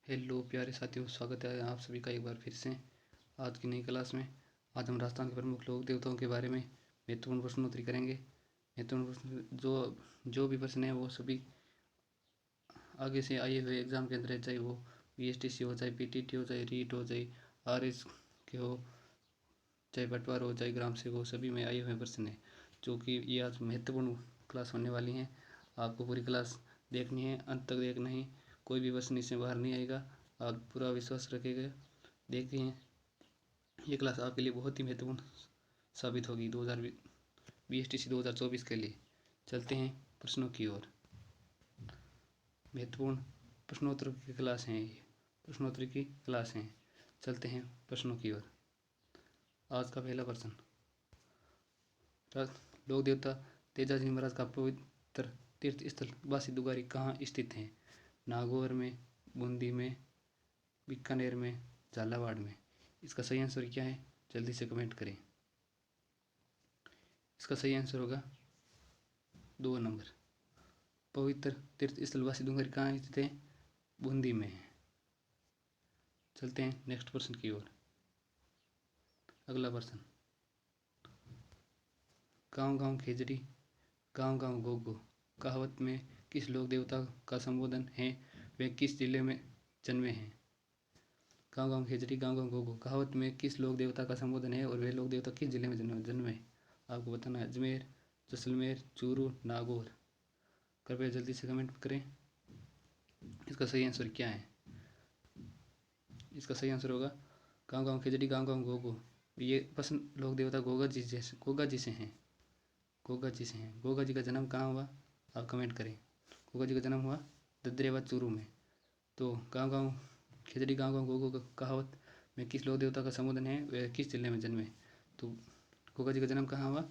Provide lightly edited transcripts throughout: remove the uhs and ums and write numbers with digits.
Hello प्यारे साथियों, स्वागत है आप सभी का एक बार फिर से आज की नई क्लास में। आज हम राजस्थान के प्रमुख लोक देवताओं के बारे में महत्वपूर्ण प्रश्नोत्तरी करेंगे। महत्वपूर्ण प्रश्न जो भी प्रश्न है वो सभी आगे से आए हुए एग्जाम के अंदर है, चाहे वो बीएसटीसी हो, चाहे पीटीटी हो, चाहे रीट हो, चाहे आरएस के हो, चाहे पटवार हो, चाहे ग्राम सेवक हो, सभी में आए हुए प्रश्न है। जो कि ये आज महत्वपूर्ण क्लास होने वाली है। आपको पूरी क्लास देखनी है, अंत तक देखना है, कोई भी प्रश्न इससे बाहर नहीं आएगा। आप पूरा विश्वास रखेंगे, देखिए ये क्लास आपके लिए बहुत ही महत्वपूर्ण साबित होगी 2020 2024 के लिए। चलते हैं प्रश्नों की ओर। महत्वपूर्ण प्रश्नोत्तर की क्लास हैं, ये प्रश्नोत्तरी की क्लास हैं। चलते हैं प्रश्नों की ओर। आज का पहला प्रश्न, लोक देवता तेजाजी महाराज का पवित्र तीर्थ स्थल बासी दुगारी कहाँ स्थित है? नागौर में, बूंदी में, बीकानेर में, झालावाड़ में। इसका सही आंसर क्या है? जल्दी से कमेंट करें। इसका सही आंसर होगा 2 नंबर। पवित्र तीर्थ स्थल बासी दुगारी कहाँ स्थित है? बूंदी में है। चलते हैं नेक्स्ट प्रश्न की ओर। अगला प्रश्न, गाँव गाँव खेजड़ी गाँव गाँव गोगो कहावत में किस लोक देवता का संबोधन है? वे किस जिले में जन्मे हैं? गाँव गाँव खेजड़ी गाँव गाँव गोगो कहावत में किस लोक देवता का संबोधन है और वे लोक देवता किस जिले में जन्मे? आपको बताना है अजमेर, जैसलमेर, चूरू, नागौर। कृपया जल्दी से कमेंट करें। इसका सही आंसर क्या है? इसका सही आंसर होगा गाँव गाँव खिचड़ी गाँव गाँव गोगो। ये प्रश्न लोक देवता गोगा जी से हैं। गोगा जी से हैं। गोगा जी का जन्म कहाँ हुआ? आप कमेंट करें। गोगा जी का जन्म हुआ ददरेवा चूरू में। तो गाँव गाँव खिचड़ी गाँव गाँव गोगो कहावत में किस लोक देवता का संबोधन है? वह किस जिले में जन्मे? तो गोगा जी का जन्म कहाँ हुआ?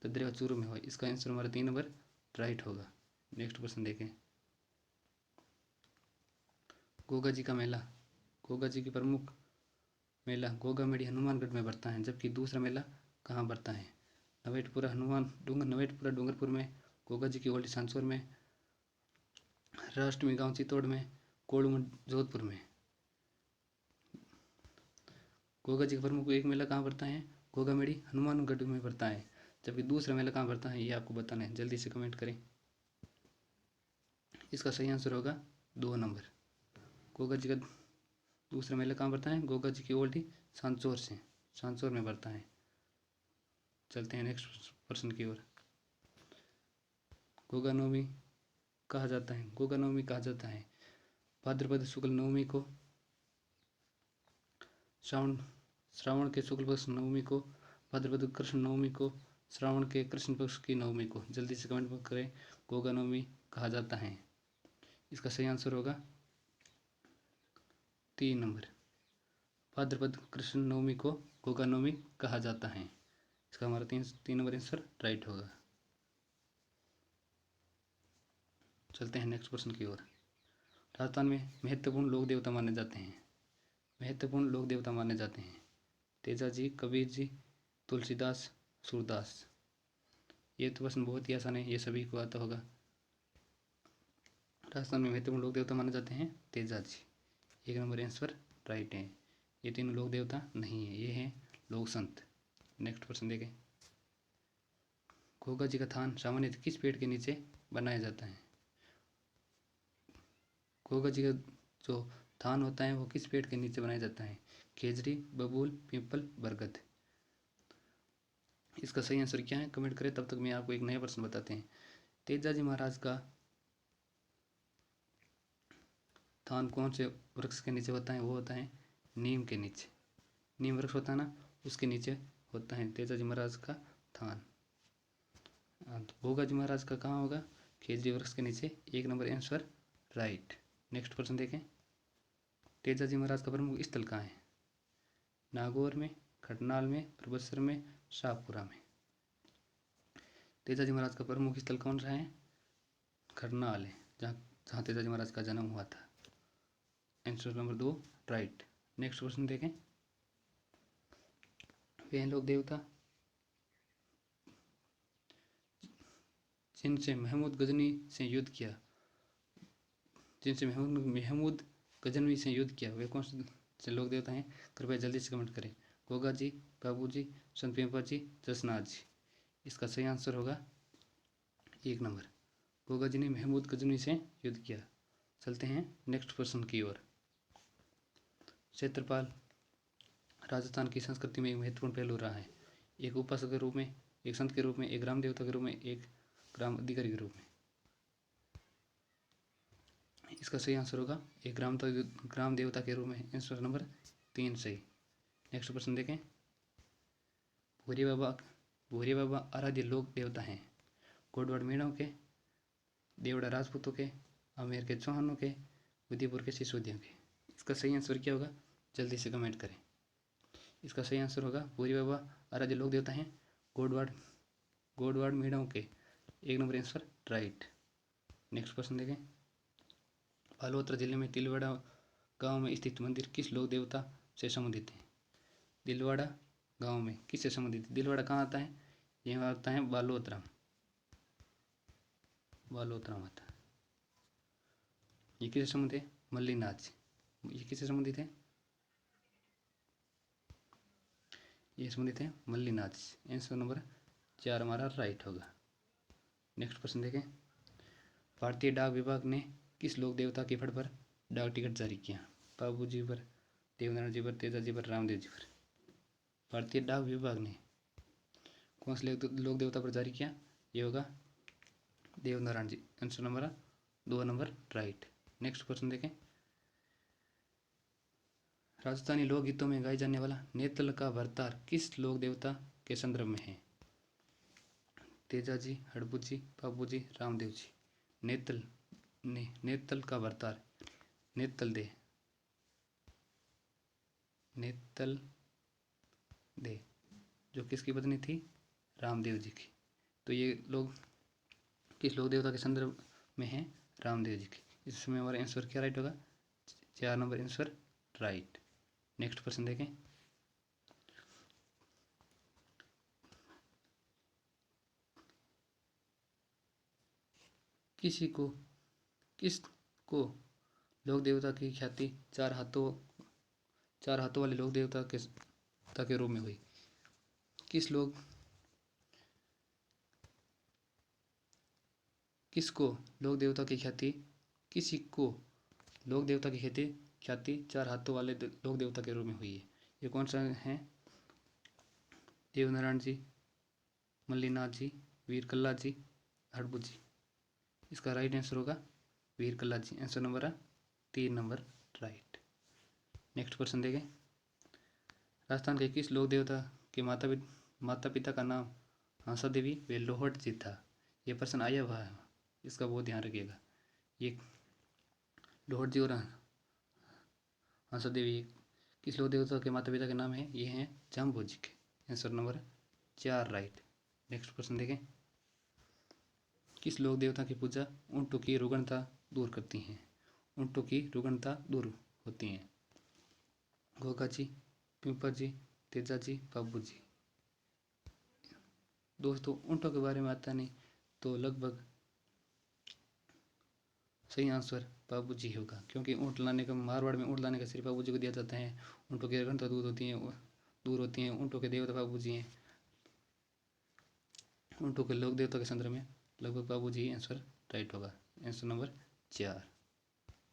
ददरेवा चूरू में हुआ। इसका आंसर हमारा 3 नंबर राइट होगा। नेक्स्ट प्रश्न देखें। गोगा जी का मेला, गोगा जी की प्रमुख मेला गोगा मेड़ी हनुमानगढ़ में बढ़ता है, जबकि दूसरा मेला कहाँ बढ़ता है? नवेटपुरा नवेटपुरा डूंगरपुर में, गोगा जी की ओल्डी सांसौर में, राष्ट्रमी गांव चित्तौड़ में, कोड़ू जोधपुर में। गोगा जी का प्रमुख एक मेला कहाँ बढ़ता है? गोगा मेड़ी हनुमानगढ़ में बढ़ता है, जबकि दूसरा मेला कहाँ बढ़ता है ये आपको बताना है। जल्दी से कमेंट करें। इसका सही आंसर होगा 2 नंबर। गोगा जी का दूसरा मेला कहाँ बढ़ता है? गोगा जी की ओल्डी सांचौर में बढ़ता है। चलते हैं नेक्स्ट प्रश्न की ओर। गोगा नवमी कहा जाता है? गोगा नवमी कहा जाता है भाद्रपद शुक्ल नवमी को, श्रावण के शुक्ल पक्ष नवमी को, भाद्रपद कृष्ण नवमी को, श्रावण के कृष्ण पक्ष की नवमी को। जल्दी से कमेंट करें गोगा नवमी कहा जाता है। इसका सही आंसर होगा 3 नंबर। भाद्रपद कृष्ण नवमी को गोगा नवमी कहा जाता है। इसका हमारा 3 नंबर आंसर राइट होगा। चलते हैं नेक्स्ट प्रश्न की ओर। राजस्थान में महत्वपूर्ण लोक देवता माने जाते हैं। महत्वपूर्ण लोक देवता माने जाते हैं तेजा जी, कबीर जी, तुलसीदास, सूरदास। ये तो प्रश्न बहुत ही आसान है, ये सभी को आता होगा। राजस्थान में महत्वपूर्ण लोक देवता माने जाते हैं Teja ji. 1 number answer right है। ये तीनों लोक देवता नहीं है, ये हैं लोक संत। नेक्स्ट प्रश्न देखें। गोगा जी का थान सामान्य किस पेड़ के नीचे बनाया जाता है? गोगा जी का जो थान होता है वो किस पेड़ के नीचे बनाया जाता है? खेजड़ी, बबूल, पीपल, बरगद। इसका सही आंसर क्या है? कमेंट करें। तब तक मैं आपको एक नया प्रश्न बताते हैं। तेजाजी महाराज का थान कौन से वृक्ष के नीचे होता है? वो होता है नीम के नीचे। नीम वृक्ष होता है ना, उसके नीचे होता है तेजाजी महाराज का थान। तो गोगा जी महाराज का कहाँ होगा? खेजड़ी वृक्ष के नीचे। 1 नंबर आंसर राइट। नेक्स्ट प्रश्न देखें। तेजाजी महाराज का प्रमुख स्थल कहाँ है? नागौर में, खटनाल में, प्रबसर में, शाहपुरा में। तेजाजी महाराज का प्रमुख स्थल कौन सा है? खरनाल है, जहाँ तेजाजी महाराज का जन्म हुआ था। Answer number 2 right. Next question देखें। वे लोग देवता जिनसे महमूद गजनी से युद्ध किया, जिनसे महमूद गजनवी से युद्ध किया वे कौन से लोक देवता हैं? कृपया जल्दी से कमेंट करें। गोगा जी, बाबू जी, संत पेपर जी, जसनाथ जी। इसका सही आंसर होगा 1 नंबर। गोगा जी ने महमूद गजनवी से युद्ध किया। चलते हैं नेक्स्ट प्रश्न की ओर। क्षेत्रपाल राजस्थान की संस्कृति में एक महत्वपूर्ण पहलू रहा है। एक उपासक के रूप में, एक संत के रूप में, एक ग्राम देवता के रूप में, एक ग्राम अधिकारी के रूप में। इसका सही आंसर होगा एक ग्राम देवता के रूप में। आंसर नंबर 3 सही। नेक्स्ट प्रश्न देखें। भूरी बाबा आराध्य लोक देवता हैं। गोडवाड़ मीणों के, देवड़ा राजपूतों के, आमेर के चौहानों के, उदयपुर के सिसोदियों के। इसका सही आंसर क्या होगा? जल्दी से कमेंट करें। इसका सही आंसर होगा भूरी बाबा आराध्य लोक देवता हैं गोडवाड़ मीणों के। 1 नंबर आंसर राइट। नेक्स्ट प्रश्न देखें। बालोतरा जिले में तिलवाड़ा गांव में स्थित मंदिर किस लोक देवता से संबंधित है? दिलवाड़ा गांव में किससे संबंधित है? दिलवाड़ा कहाँ आता है? यह आता है बालोतरा आता है। ये किससे संबंधित है? मल्लीनाथ। ये किससे संबंधित है? ये संबंधित है मल्लीनाथ। आंसर नंबर 4 हमारा राइट होगा। नेक्स्ट प्रश्न देखें। भारतीय डाक विभाग ने किस लोक देवता के फट पर डाक टिकट जारी किया? बाबू जी पर, देवनारायण जी पर, तेजा जी पर, रामदेव जी पर। भारतीय डाक विभाग ने कौन से लोक देवता पर जारी किया? ये होगा Devnarayan ji. Answer number 2 number right. Next question देखें। राजस्थानी लोकगीतों में गाया जाने वाला नेतल का भरतार किस लोक देवता के संदर्भ में है? तेजा जी, हड़बू जी, बाबू जी, रामदेव जी। नेतल का भरतार, नेतल दे जो किसकी पत्नी थी? रामदेव जी की। तो ये लोग किस लोक देवता के संदर्भ में है? रामदेव जी की। इसमें हमारा आंसर क्या राइट होगा? 4 नंबर आंसर राइट। नेक्स्ट प्रश्न देखें। किसको लोक देवता की ख्याति चार हाथों वाले लोक देवता के रूप में हुई? किसको लोक देवता की ख्याति चार हाथों वाले लोक देवता के रूप में हुई है? ये कौन सा है? देवनारायण जी, मल्लीनाथ जी, वीर कल्ला जी, हड़बू जी। इसका राइट आंसर होगा Veer Kalla ji. Answer number 3 number right. Next question देखें। राजस्थान के किस लोक देवता के माता पिता का नाम हंसा देवी व लोहट जी था? ये प्रश्न आया हुआ है, इसका बहुत ध्यान रखिएगा। ये लोहट जी और हंसा देवी किस लोक देवता के माता पिता के नाम है? ये हैं जाम्बू जी के। Answer number 4 right. Next question देखें। किस लोक देवता की पूजा ऊँटों की रुग्णता दूर करती हैं? ऊँटों की रुग्णता दूर होती हैं। गोगा जी, पिंपर जी, तेजा जी, बाबू जी। दोस्तों ऊँटों के बारे में आता नहीं तो लगभग सही आंसर बाबू जी होगा, क्योंकि ऊँट लाने का, मारवाड़ में ऊँट लाने का सिर्फ बाबू जी को दिया जाता है। ऊँटों की रुग्णता दूर होती हैं। ऊँटों के देवता बाबू जी हैं। ऊँटों के लोक देवता के संदर्भ में लगभग बाबू जी आंसर राइट होगा। Answer number 4।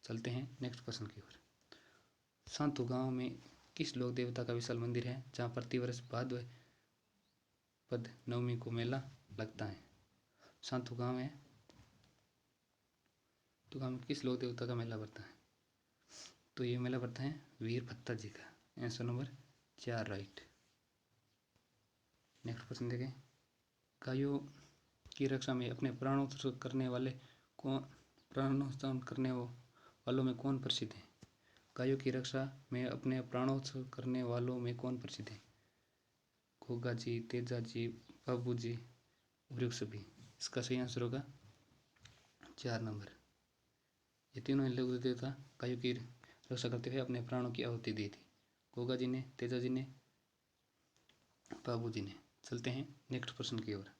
चलते हैं नेक्स्ट क्वेश्चन की ओर। सांतु गांव में किस लोक देवता का विशाल मंदिर है जहां प्रतिवर्ष भाद्रपद नवमी को मेला लगता है? सांतु गांव है तो गांव में किस लोक देवता का मेला पड़ता है? तो ये मेला पड़ता है वीर भत्ता जी का। Answer number 4 right. Next question देखें। गायों की रक्षा में अपने प्राणोत्सर्ग करने वालों में कौन प्रसिद्ध है? गायों की रक्षा में अपने प्राणोत्सर्ग करने वालों में कौन प्रसिद्ध है? गोगा जी, तेजा जी, बाबू जी, वृक्ष भी। इसका सही आंसर होगा 4 नंबर। ये तीनों लोक देवता गायों की रक्षा करते हुए अपने प्राणों की आहुति दी थी। गोगा जी ने, तेजा जी ने, बाबू जी ने। चलते हैं नेक्स्ट प्रश्न की ओर।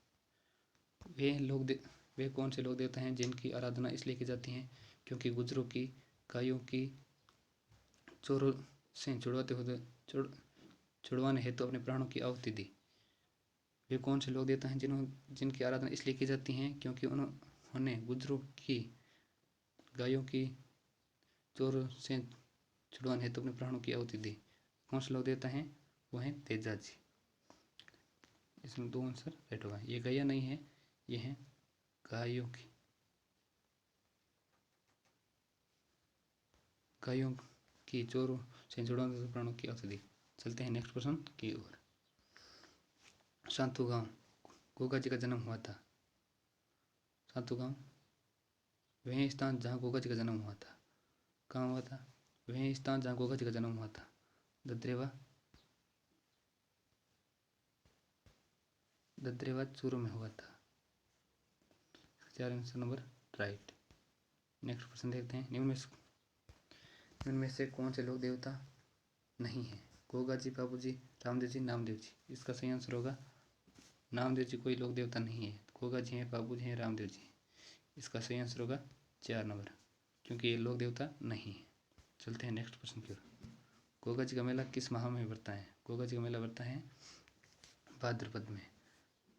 वे कौन से लोक देवता हैं जिनकी आराधना इसलिए की जाती है क्योंकि गुजरों की, गायों की चोरों से छुड़वाने हेतु अपने प्राणों की आहुति दी। वे कौन से लोक देवता हैं जिनकी आराधना इसलिए की जाती है क्योंकि उन्होंने गुजरों की गायों की चोरों से छुड़वाने हेतु अपने प्राणों की आहुति दी। कौन से लोक देवता हैं? वो हैं तेजा जी। इसमें दो आंसर राइट होगा। ये गाया नहीं है, ये है गायों की चोरों से छुड़वाने प्राणों की आहुति दी। चलते हैं नेक्स्ट प्रश्न की ओर। शांतु गांव गोगा जी का जन्म हुआ था। शांतु गांव वह स्थान जहाँ गोगा जी का जन्म हुआ था। कहाँ हुआ था? वह स्थान जहाँ गोगा जी का जन्म हुआ था। दद्रेवा चूरू में हुआ था। 4 आंसर नंबर राइट। नेक्स्ट प्रश्न देखते हैं। निम्न में से कौन से लोक देवता नहीं है? गोगा जी, बाबू जी, रामदेव जी, नामदेव जी। इसका सही आंसर होगा नामदेव जी कोई लोक देवता नहीं है। गोगा जी हैं, बाबू जी हैं, रामदेव जी। इसका सही आंसर होगा 4 नंबर, क्योंकि ये लोक देवता नहीं है। चलते हैं नेक्स्ट प्रश्न की ओर। गोगा जी का मेला किस माह में पड़ता है? गोगा जी का मेला पड़ता है भाद्रपद में,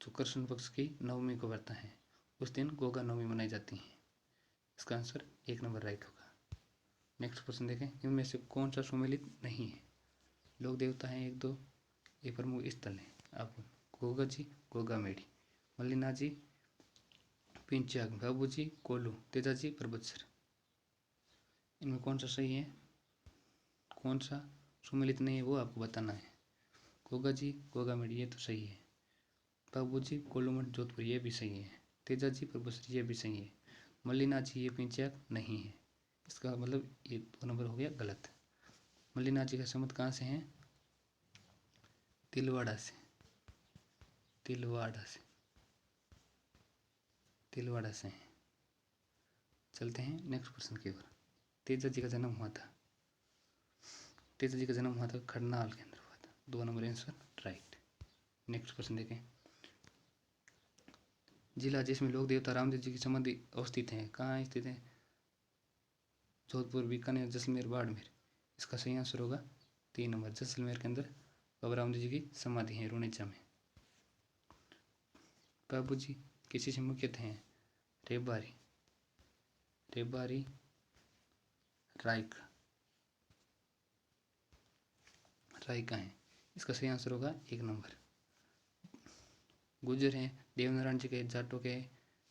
जो कृष्ण पक्ष की नवमी को पड़ता है। उस दिन गोगा नवमी मनाई जाती है। इसका आंसर 1 नंबर राइट होगा। नेक्स्ट प्रश्न देखें। इनमें से कौन सा सुमेलित नहीं है? लोक देवता हैं 1 2, ये प्रमुख स्थल है। आप गोगा जी, गोगा मेढ़ी, मल्लिना जी, पिंचाग, बाबू जी, कोल्लू, तेजा जी, परबतसर। इनमें कौन सा सही है, कौन सा सुमेलित नहीं है, वो आपको बताना है। गोगा जी, गोगा मेढ़ी, ये तो सही है। बाबू जी, कोल्लूमठ, जोधपुर, ये भी सही है। तेजा जी, परबतसर, ये भी सही है। मल्लिना जी, ये पिंचाग नहीं है। इसका मतलब ये 2 नंबर हो गया गलत। मल्लिना जी का संबंध कहाँ से है? तिलवाड़ा से। तिलवाड़ा से हैं। चलते हैं नेक्स्ट प्रश्न की ओर। तेजा जी का जन्म हुआ था खरनाल के अंदर हुआ था। 2 नंबर आंसर राइट। नेक्स्ट प्रश्न देखें। जिला जिसमें लोक देवता रामदेव जी की समाधि अवस्थित है, कहाँ स्थित है? जोधपुर, बीकानेर, जैसलमेर, बाड़मेर। इसका सही आंसर होगा 3 नंबर, जैसलमेर के अंदर बाबा रामदेव जी की समाधि है, रुणेचा में। बाबू जी किसी से मुख्यतः हैं? रेबारी, रायका है। इसका सही आंसर होगा 1 नंबर। गुजर हैं देवनारायण जी के, जाटों के,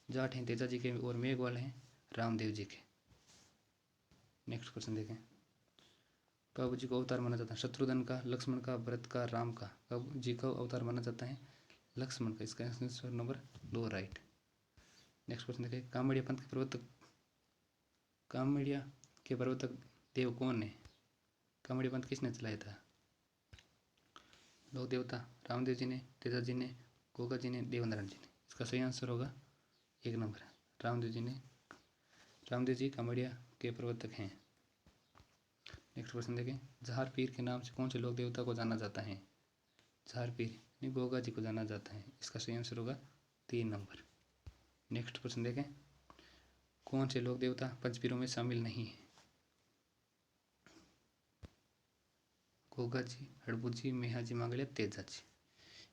जाट हैं तेजा जी के, और मेघवाल हैं रामदेव जी के। नेक्स्ट क्वेश्चन देखें। बाबू जी को अवतार माना जाता है शत्रुघ्न का, लक्ष्मण का, भरत का, राम का। बाबू जी को अवतार माना जाता है लक्ष्मण का। इसका answer number 2 right. Next question देखें। कामड़िया के प्रवर्तक देव कौन है? कामड़िया पंथ किसने चलाया था? लोक देवता रामदेव जी ने, तेजा जी ने, गोगा जी ने, देवनारायण जी ने। इसका सही आंसर होगा 1 नंबर, रामदेव जी कामड़िया के प्रवर्तक हैं। नेक्स्ट क्वेश्चन देखें। जहार पीर के नाम से कौन से लोक देवता को जाना जाता है? जहार पीर गोगा जी को जाना जाता है। इसका सही आंसर होगा 3 नंबर। नेक्स्ट प्रश्न देखें। कौन से लोक देवता पंचपीरों में शामिल नहीं है? गोगा जी, हड़बू जी, मेहा जी, मांगलिया, तेजा जी।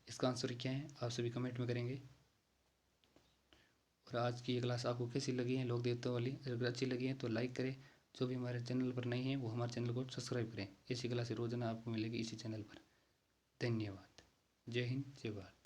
इसका आंसर क्या है आप सभी कमेंट में करेंगे। और आज की ये क्लास आपको कैसी लगी है लोक देवता वाली? अगर अच्छी लगी है तो लाइक करें। जो भी हमारे चैनल पर नहीं है वो हमारे चैनल को सब्सक्राइब करें। ऐसी क्लास रोजाना आपको मिलेगी इसी चैनल पर। धन्यवाद। जय हिंद, जय भारत।